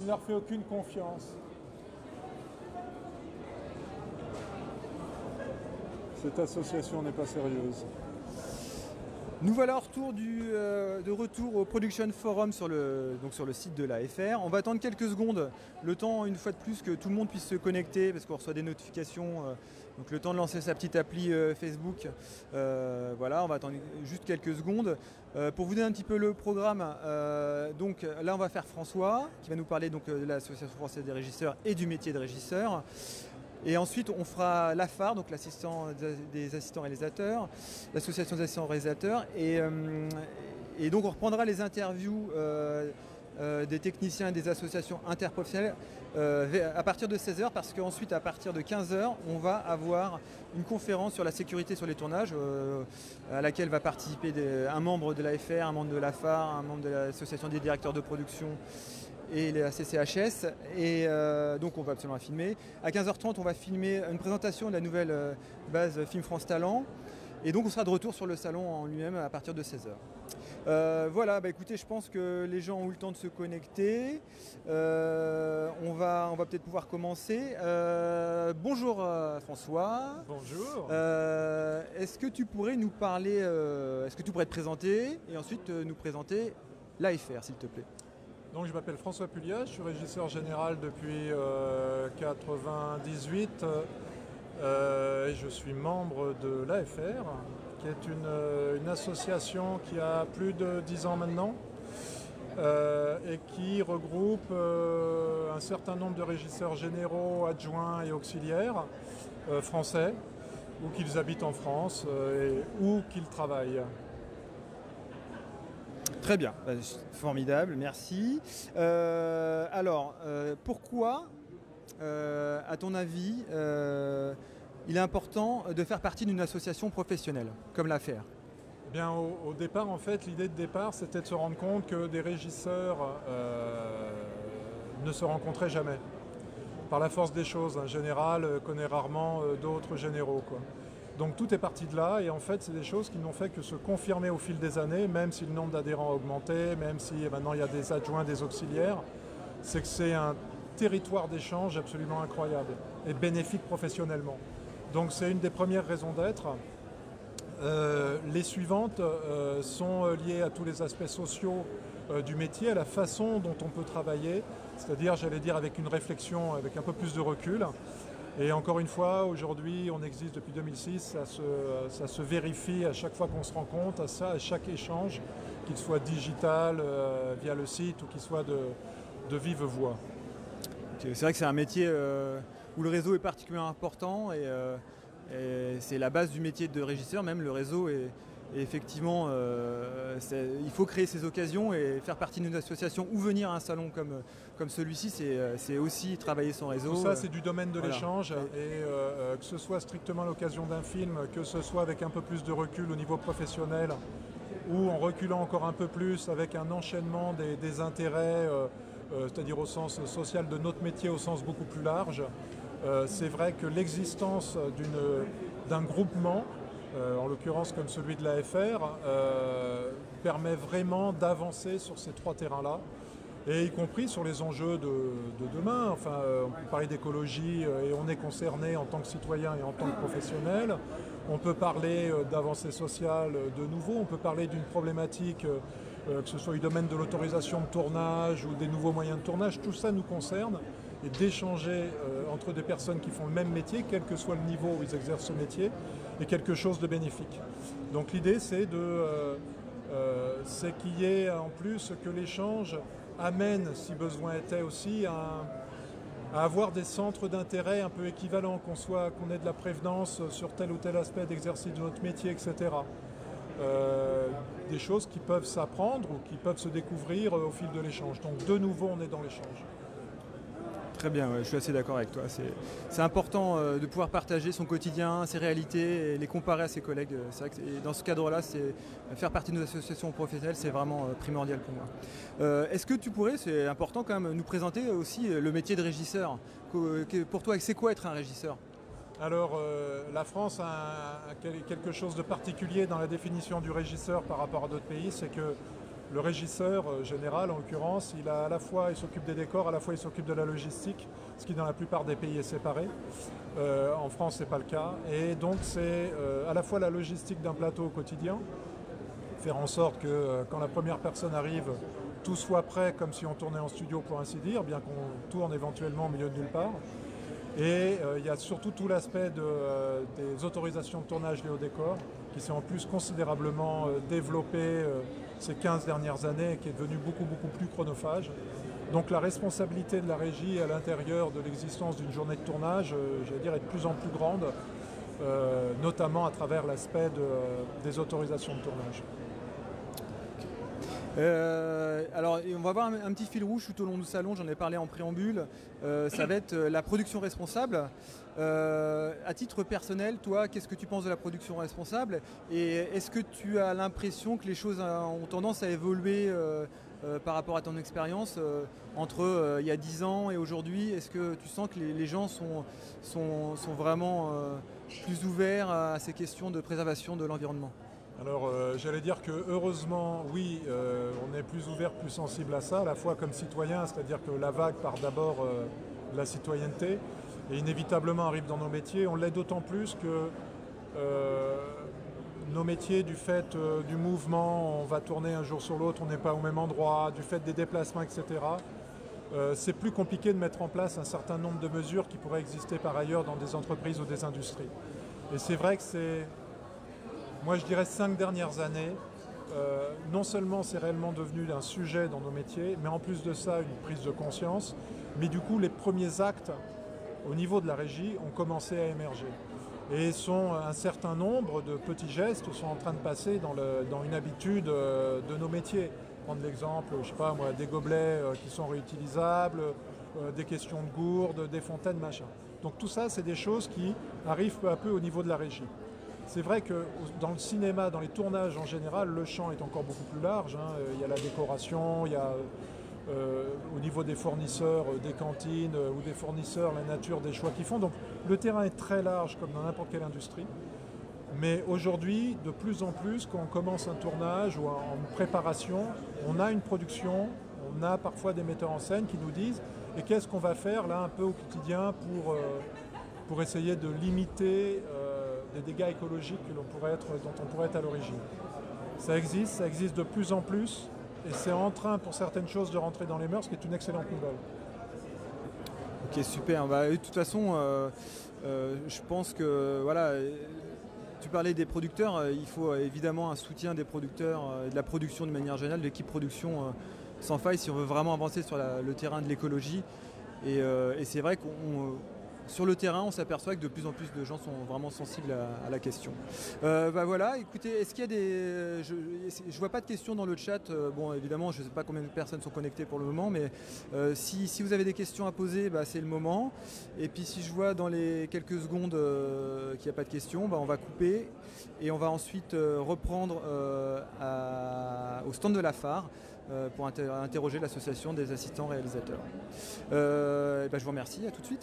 Je ne leur fais aucune confiance. Cette association n'est pas sérieuse. Nous voilà de retour au Production Forum sur le site de l'AFR. On va attendre quelques secondes, le temps une fois de plus que tout le monde puisse se connecter parce qu'on reçoit des notifications. Donc le temps de lancer sa petite appli Facebook. Voilà, on va attendre juste quelques secondes. Pour vous donner un petit peu le programme, donc là on va faire François qui va nous parler donc, de l'Association française des régisseurs et du métier de régisseur. Et ensuite, on fera l'AFAR, donc l'assistant des assistants réalisateurs, l'association des assistants réalisateurs. Et donc, on reprendra les interviews des techniciens et des associations interprofessionnelles à partir de 16h, parce qu'ensuite, à partir de 15h, on va avoir une conférence sur la sécurité sur les tournages, à laquelle va participer un membre de l'AFR, un membre de l'AFAR, un membre de l'association des directeurs de production, et la CCHS, et donc on va absolument la filmer. À 15h30, on va filmer une présentation de la nouvelle base Film France Talent, et donc on sera de retour sur le salon en lui-même à partir de 16h. Voilà, écoutez, je pense que les gens ont eu le temps de se connecter. On va peut-être pouvoir commencer. Bonjour François. Bonjour. Est-ce que tu pourrais nous parler, est-ce que tu pourrais te présenter et ensuite nous présenter l'AFR, s'il te plaît? Donc je m'appelle François Pulia, je suis régisseur général depuis 1998 et je suis membre de l'AFR, qui est une association qui a plus de 10 ans maintenant et qui regroupe un certain nombre de régisseurs généraux, adjoints et auxiliaires français, ou qu'ils habitent en France ou qu'ils travaillent. Très bien, formidable, merci. Pourquoi, à ton avis, il est important de faire partie d'une association professionnelle comme l'AFR? Eh bien, au départ, en fait, l'idée de départ, c'était de se rendre compte que des régisseurs ne se rencontraient jamais. Par la force des choses, un général connaît rarement d'autres généraux, quoi. Donc tout est parti de là, et en fait c'est des choses qui n'ont fait que se confirmer au fil des années, même si le nombre d'adhérents a augmenté, même si maintenant il y a des adjoints, des auxiliaires. C'est que c'est un territoire d'échange absolument incroyable et bénéfique professionnellement. Donc c'est une des premières raisons d'être. Les suivantes sont liées à tous les aspects sociaux du métier, à la façon dont on peut travailler, c'est-à-dire, j'allais dire, avec une réflexion, avec un peu plus de recul. Et encore une fois, aujourd'hui, on existe depuis 2006, ça se vérifie à chaque fois qu'on se rencontre, à chaque échange, qu'il soit digital, via le site, ou qu'il soit de vive voix. C'est vrai que c'est un métier où le réseau est particulièrement important, et c'est la base du métier de régisseur, même le réseau est effectivement, il faut créer ces occasions et faire partie d'une association ou venir à un salon comme celui-ci, c'est aussi travailler son réseau. Tout ça, c'est du domaine de l'échange, et que ce soit strictement l'occasion d'un film, que ce soit avec un peu plus de recul au niveau professionnel, ou en reculant encore un peu plus avec un enchaînement des intérêts, c'est-à-dire au sens social de notre métier au sens beaucoup plus large. C'est vrai que l'existence d'un groupement, en l'occurrence comme celui de l'AFR, permet vraiment d'avancer sur ces trois terrains-là, et y compris sur les enjeux de demain. Enfin, on peut parler d'écologie et on est concerné en tant que citoyen et en tant que professionnel. On peut parler d'avancées sociales de nouveau, on peut parler d'une problématique, que ce soit du domaine de l'autorisation de tournage ou des nouveaux moyens de tournage. Tout ça nous concerne, et d'échanger entre des personnes qui font le même métier, quel que soit le niveau où ils exercent ce métier, est quelque chose de bénéfique. Donc l'idée, c'est qu'il y ait en plus que l'échange amène, si besoin était aussi, à avoir des centres d'intérêt un peu équivalents, qu'on ait de la prévenance sur tel ou tel aspect d'exercice de notre métier, etc. Des choses qui peuvent s'apprendre ou qui peuvent se découvrir au fil de l'échange. Donc de nouveau, on est dans l'échange. Très bien, je suis assez d'accord avec toi. C'est important de pouvoir partager son quotidien, ses réalités et les comparer à ses collègues. C'est vrai que dans ce cadre-là, faire partie de nos associations professionnelles, c'est vraiment primordial pour moi. Est-ce que tu pourrais, c'est important quand même, nous présenter aussi le métier de régisseur? Pour toi, c'est quoi être un régisseur? Alors, la France a quelque chose de particulier dans la définition du régisseur par rapport à d'autres pays, c'est que Le régisseur général, en l'occurrence, il s'occupe des décors, à la fois il s'occupe de la logistique, ce qui dans la plupart des pays est séparé. En France, ce n'est pas le cas. Et donc c'est à la fois la logistique d'un plateau au quotidien, faire en sorte que quand la première personne arrive, tout soit prêt comme si on tournait en studio pour ainsi dire, bien qu'on tourne éventuellement au milieu de nulle part. Et il y a surtout tout l'aspect des autorisations de tournage liées au décor, qui s'est en plus considérablement développé ces 15 dernières années et qui est devenu beaucoup plus chronophage. Donc la responsabilité de la régie à l'intérieur de l'existence d'une journée de tournage, j'allais dire, est de plus en plus grande, notamment à travers l'aspect des autorisations de tournage. Alors on va voir un petit fil rouge tout au long du salon, j'en ai parlé en préambule, ça va être la production responsable. À titre personnel, toi, qu'est-ce que tu penses de la production responsable et est-ce que tu as l'impression que les choses ont tendance à évoluer par rapport à ton expérience entre il y a 10 ans et aujourd'hui? Est-ce que tu sens que les gens sont vraiment plus ouverts à ces questions de préservation de l'environnement? Alors j'allais dire que heureusement, oui, on est plus ouvert, plus sensible à ça, à la fois comme citoyen, c'est-à-dire que la vague part d'abord de la citoyenneté et inévitablement arrive dans nos métiers. On l'est d'autant plus que nos métiers, du fait du mouvement, on va tourner un jour sur l'autre, on n'est pas au même endroit, du fait des déplacements, etc. C'est plus compliqué de mettre en place un certain nombre de mesures qui pourraient exister par ailleurs dans des entreprises ou des industries. Et c'est vrai que c'est... Moi, je dirais 5 dernières années, non seulement c'est réellement devenu un sujet dans nos métiers, mais en plus de ça, une prise de conscience. Mais du coup, les premiers actes au niveau de la régie ont commencé à émerger. Et un certain nombre de petits gestes sont en train de passer dans une habitude de nos métiers. Prendre l'exemple, je sais pas moi, des gobelets qui sont réutilisables, des questions de gourdes, des fontaines, machin. Donc tout ça, c'est des choses qui arrivent peu à peu au niveau de la régie. C'est vrai que dans le cinéma, dans les tournages en général, le champ est encore beaucoup plus large. Il y a la décoration, il y a au niveau des fournisseurs, des cantines ou des fournisseurs, la nature des choix qu'ils font. Donc le terrain est très large comme dans n'importe quelle industrie. Mais aujourd'hui, de plus en plus, quand on commence un tournage ou en préparation, on a une production, on a parfois des metteurs en scène qui nous disent « et qu'est-ce qu'on va faire là un peu au quotidien pour essayer de limiter des dégâts écologiques dont on pourrait être à l'origine ». Ça existe de plus en plus et c'est en train pour certaines choses de rentrer dans les mœurs, ce qui est une excellente nouvelle. Ok, super. De toute façon, je pense que voilà, tu parlais des producteurs, il faut évidemment un soutien des producteurs et de la production de manière générale, de l'équipe production sans faille si on veut vraiment avancer sur le terrain de l'écologie. Et c'est vrai qu'on sur le terrain, on s'aperçoit que de plus en plus de gens sont vraiment sensibles à la question. Voilà, écoutez, est-ce qu'il y a des... Je vois pas de questions dans le chat. Bon, évidemment, je ne sais pas combien de personnes sont connectées pour le moment, mais si vous avez des questions à poser, c'est le moment. Et puis si je vois dans les quelques secondes qu'il n'y a pas de questions, on va couper et on va ensuite reprendre au stand de la phare pour interroger l'association des assistants réalisateurs. Je vous remercie, à tout de suite.